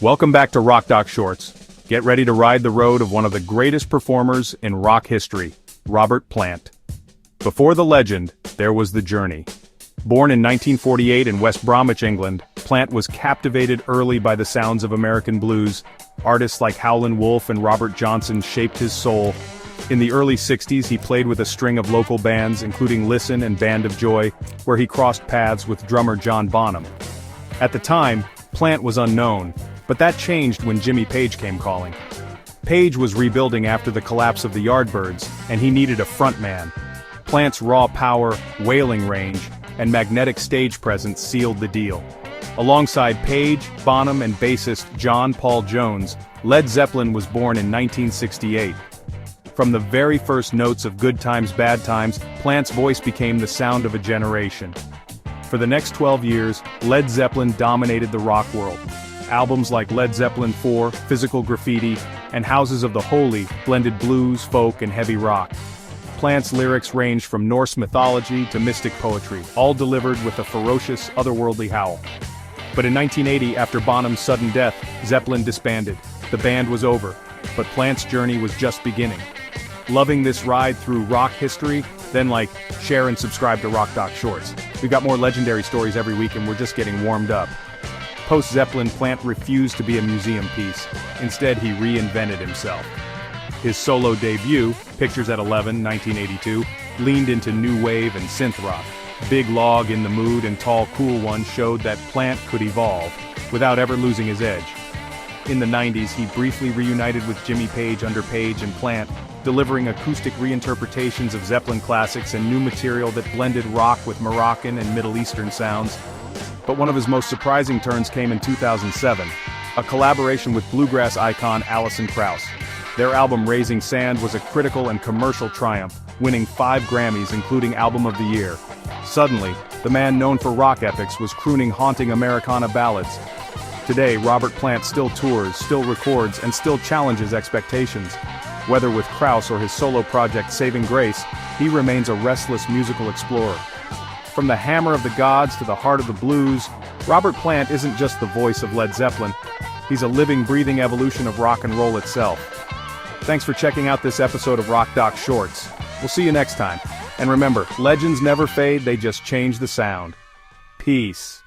Welcome back to Rock Doc Shorts. Get ready to ride the road of one of the greatest performers in rock history, Robert Plant. Before the legend, there was the journey. Born in 1948 in West Bromwich, England, Plant was captivated early by the sounds of American blues. Artists like Howlin' Wolf and Robert Johnson shaped his soul. In the early 60s, he played with a string of local bands, including Listen and Band of Joy, where he crossed paths with drummer John Bonham. At the time, Plant was unknown, but that changed when Jimmy Page came calling. Page was rebuilding after the collapse of the Yardbirds, and he needed a frontman. Plant's raw power, wailing range, and magnetic stage presence sealed the deal. Alongside Page, Bonham, and bassist John Paul Jones, Led Zeppelin was born in 1968. From the very first notes of Good Times, Bad Times, Plant's voice became the sound of a generation. For the next 12 years, Led Zeppelin dominated the rock world. Albums like Led Zeppelin IV, Physical Graffiti, and Houses of the Holy blended blues, folk, and heavy rock. Plant's lyrics ranged from Norse mythology to mystic poetry, all delivered with a ferocious, otherworldly howl. But in 1980, after Bonham's sudden death, Zeppelin disbanded. The band was over, but Plant's journey was just beginning. Loving this ride through rock history? Then share and subscribe to Rock Doc Shorts. We've got more legendary stories every week and we're just getting warmed up. Post-Zeppelin, Plant refused to be a museum piece. Instead, he reinvented himself. His solo debut, Pictures at 11, 1982, leaned into new wave and synth rock. Big Log, In the Mood, and Tall Cool One showed that Plant could evolve, without ever losing his edge. In the 90s, he briefly reunited with Jimmy Page under Page and Plant, delivering acoustic reinterpretations of Zeppelin classics and new material that blended rock with Moroccan and Middle Eastern sounds. But one of his most surprising turns came in 2007, a collaboration with bluegrass icon Alison Krauss. Their album Raising Sand was a critical and commercial triumph, winning 5 Grammys including Album of the Year. Suddenly, the man known for rock epics was crooning haunting Americana ballads. Today, Robert Plant still tours, still records, and still challenges expectations. Whether with Krauss or his solo project Saving Grace, he remains a restless musical explorer. From the hammer of the gods to the heart of the blues, Robert Plant isn't just the voice of Led Zeppelin, he's a living, breathing evolution of rock and roll itself. Thanks for checking out this episode of Rock Doc Shorts. We'll see you next time. And remember, legends never fade, they just change the sound. Peace.